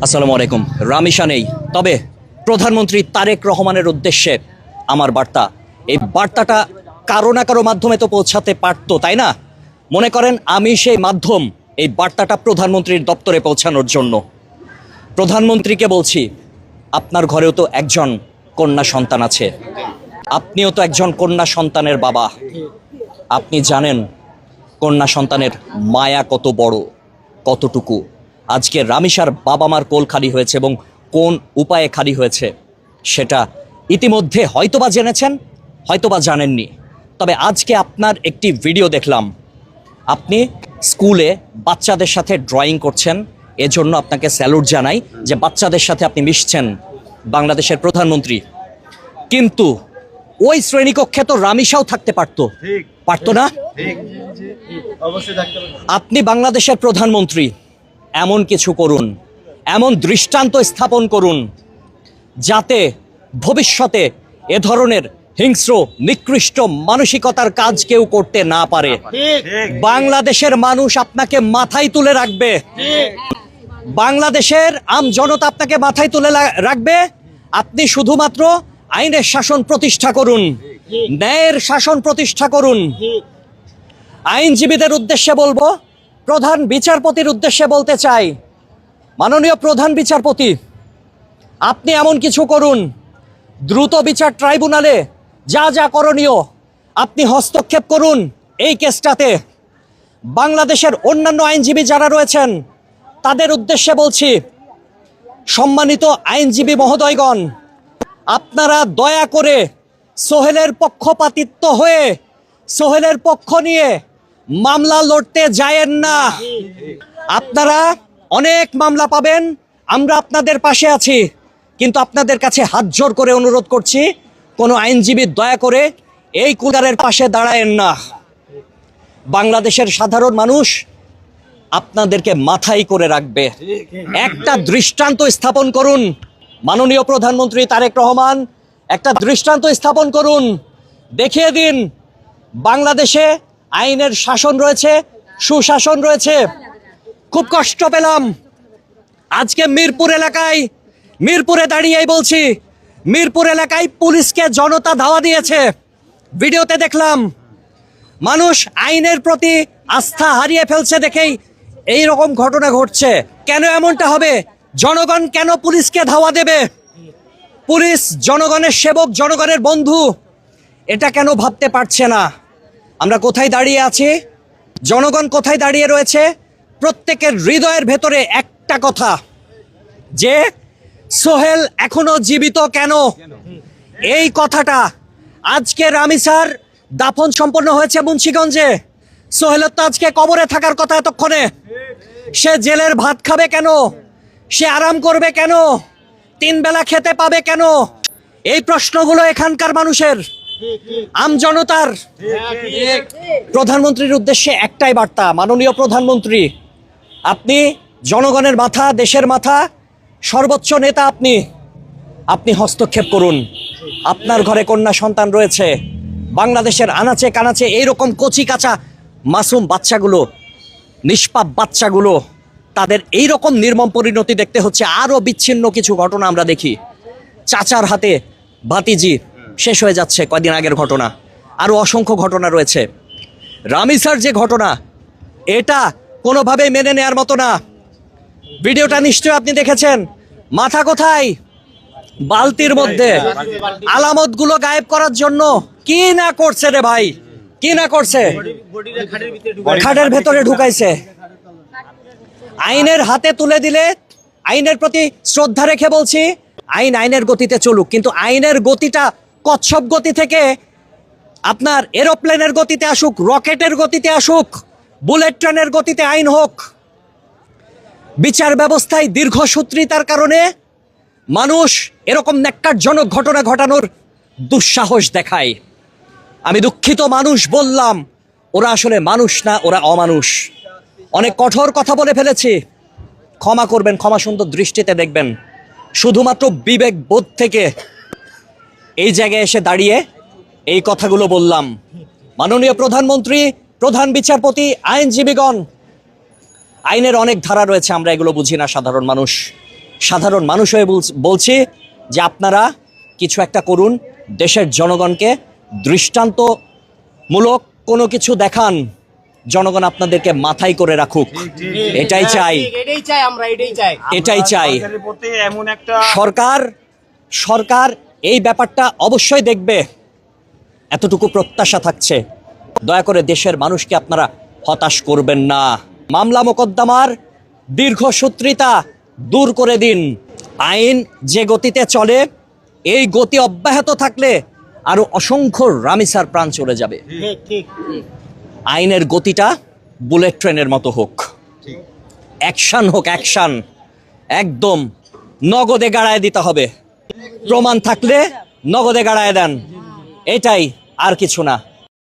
আসসালামু আলাইকুম। রামিশা নেই, তবে প্রধানমন্ত্রী তারেক রহমানের উদ্দেশ্যে আমার বার্তা, এই বার্তাটা কারো না কারো মাধ্যমে তো পৌঁছাতে পারতো, তাই না? মনে করেন আমি সেই মাধ্যম, এই বার্তাটা প্রধানমন্ত্রীর দপ্তরে পৌঁছানোর জন্য। প্রধানমন্ত্রীকে বলছি, আপনার ঘরেও তো একজন কন্যা সন্তান আছে, আপনিও তো একজন কন্যা সন্তানের বাবা। আপনি জানেন কন্যা সন্তানের মায়া কত বড়, কতটুকু। আজকে রামিশার বাবা মার কোল খালি হয়েছে এবং কোন উপায়ে খালি হয়েছে সেটা ইতিমধ্যে হয়তোবা জেনেছেন, হয়তোবা জানেননি। তবে আজকে আপনার একটি ভিডিও দেখলাম, আপনি স্কুলে বাচ্চাদের সাথে ড্রয়িং করছেন, এজন্য আপনাকে স্যালুট জানাই যে বাচ্চাদের সাথে আপনি মিশছেন, বাংলাদেশের প্রধানমন্ত্রী। কিন্তু ওই শ্রেণীকক্ষে তো রামিশাও থাকতে পারতো, পারতো না? আপনি বাংলাদেশের প্রধানমন্ত্রী, এমন কিছু করুন, এমন দৃষ্টান্ত স্থাপন করুন যাতে ভবিষ্যতে এ ধরনের হিংস্র নিকৃষ্ট মানসিকতার কাজ কেউ করতে না পারে। বাংলাদেশের মানুষ আপনাকে মাথায় তুলে রাখবে, বাংলাদেশের আম জনতা আপনাকে মাথায় তুলে রাখবে। আপনি শুধুমাত্র আইনের শাসন প্রতিষ্ঠা করুন, ন্যায়ের শাসন প্রতিষ্ঠা করুন। আইনজীবীদের উদ্দেশ্যে বলবো, প্রধান বিচারপতির উদ্দেশ্যে বলতে চাই, মাননীয় প্রধান বিচারপতি, আপনি এমন কিছু করুন, দ্রুত বিচার ট্রাইব্যুনালে যা যা করণীয় আপনি হস্তক্ষেপ করুন এই কেসটাতে। বাংলাদেশের অন্যান্য আইনজীবী যারা রয়েছেন তাদের উদ্দেশ্যে বলছি, সম্মানিত আইনজীবী মহোদয়গণ, আপনারা দয়া করে সোহেলের পক্ষপাতিত্ব হয়ে সোহেলের পক্ষ নিয়ে মামলা লড়তে যায়েন না। আপনারা অনেক মামলা পাবেন, আমরা আপনাদের পাশে আছি, কিন্তু আপনাদের কাছে হাত জোর করে অনুরোধ করছি, কোনো আইনজীবী দয়া করে এই কুলারের পাশে দাঁড়ায়েন না। বাংলাদেশের সাধারণ মানুষ আপনাদেরকে মাথায় করে রাখবে। একটা দৃষ্টান্ত স্থাপন করুন, মাননীয় প্রধানমন্ত্রী তারেক রহমান, একটা দৃষ্টান্ত স্থাপন করুন, দেখিয়ে দিন বাংলাদেশে আইনের শাসন রয়েছে, সুশাসন রয়েছে। খুব কষ্ট পেলাম আজকে মিরপুরে দাঁড়িয়ে বলছি, মিরপুর এলাকায় পুলিশকে জনতা ধাওয়া দিয়েছে। ভিডিওতে দেখলাম মানুষ আইনের প্রতি আস্থা হারিয়ে ফেলছে দেখেই এই রকম ঘটনা ঘটছে। কেন এমনটা হবে? জনগণ কেন পুলিশকে ধাওয়া দেবে? পুলিশ জনগণের সেবক, জনগণের বন্ধু, এটা কেন ভাবতে পারছে না? আমরা কোথায় দাঁড়িয়ে আছি, জনগণ কোথায় দাঁড়িয়ে রয়েছে? প্রত্যেকের হৃদয়ের ভেতরে একটা কথা, যে সোহেল এখনো জীবিত কেন? এই কথাটা আজকে রামিসার দাফন সম্পন্ন হয়েছে মুন্সিগঞ্জে, সোহেলের তো আজকে কবরে থাকার কথা এতক্ষণে। সে জেলের ভাত খাবে কেন? সে আরাম করবে কেন? 3 বেলা খেতে পাবে কেন? এই প্রশ্নগুলো এখানকার মানুষের, আমজনতার। প্রধানমন্ত্রীর উদ্দেশ্যে একটাই বার্তা, মাননীয় প্রধানমন্ত্রী, আপনি জনগণের মাথা, দেশের মাথা, সর্বোচ্চ নেতা, আপনি হস্তক্ষেপ করুন। আপনার ঘরে কন্যা সন্তান রয়েছে, বাংলাদেশের আনাচে কানাচে এইরকম কচি কাঁচা মাসুম বাচ্চাগুলো, নিষ্পাপ বাচ্চাগুলো, তাদের এইরকম নির্মম পরিণতি দেখতে হচ্ছে। আরও বিচ্ছিন্ন কিছু ঘটনা আমরা দেখি, চাচার হাতে ভাতিজি শেষ হয়ে যাচ্ছে, কয়দিন আগের ঘটনা। আরও অসংখ্য ঘটনা রয়েছে। রামিসার যে ঘটনা, এটা কোনোভাবেই মেনে নেয়ার মতো না। ভিডিওটা নিশ্চয়ই আপনি দেখেছেন। মাথা কোথায়? বালতির মধ্যে। আলামতগুলো গায়েব করার জন্য কি না করছে রে ভাই, কি না করছে? খাটের ভেতরে ঢুকাইছে। আইনের হাতে তুলে দিলে, আইনের প্রতি শ্রদ্ধা রেখে বলছি, আইনের গতিতে চলুক, কিন্তু আইনের গতিটা কচ্ছপ গতি থেকে আপনার এরোপ্লেনের গতিতে আসুক, রকেটের গতিতে আসুক, বুলেট ট্রেনের গতিতে আইন হোক। বিচার ব্যবস্থায় দীর্ঘসূত্রিতার কারণে মানুষ এরকম ন্যাক্কারজনক ঘটনা ঘটানোর দুঃসাহস দেখায়। আমি দুঃখিত, মানুষ বললাম, ওরা আসলে মানুষ না, ওরা অমানুষ। অনেক কঠোর কথা বলে ফেলেছি, ক্ষমা করবেন, ক্ষমা সুন্দর দৃষ্টিতে দেখবেন। শুধুমাত্র বিবেক বোধ থেকে এই জায়গায় এসে দাঁড়িয়ে এই কথাগুলো বললাম। মাননীয় প্রধানমন্ত্রী, প্রধান বিচারপতি, আইনজীবীগণ, আইনের অনেক ধারা রয়েছে, আমরা এগুলো বুঝি না সাধারণ মানুষ। সাধারণ মানুষ হয়ে বলছি যে আপনারা কিছু একটা করুন, দেশের জনগণকে দৃষ্টান্তমূলক কোনো কিছু দেখান, জনগণ আপনাদেরকে মাথায় করে রাখুক। এটাই চাই, এটাই চাই। এমন একটা সরকার এই ব্যাপারটা অবশ্যই দেখবে, এতটুকু প্রত্যাশা থাকছে। দয়া করে দেশের মানুষকে আপনারা হতাশ করবেন না। মামলা মোকদ্দমার দীর্ঘসূত্রিতা দূর করে দিন। আইন যে গতিতে চলে, এই গতি অব্যাহত থাকলে আরো অসংখ্য রামিসার প্রাণ চলে যাবে। আইনের গতিটা বুলেট ট্রেনের মতো হোক, অ্যাকশন হোক, অ্যাকশন একদম নগদে গাড়ায় দিতে হবে। প্রমাণ থাকলে নগদে গাড়ায় দেন, এটাই, আর কিছু না।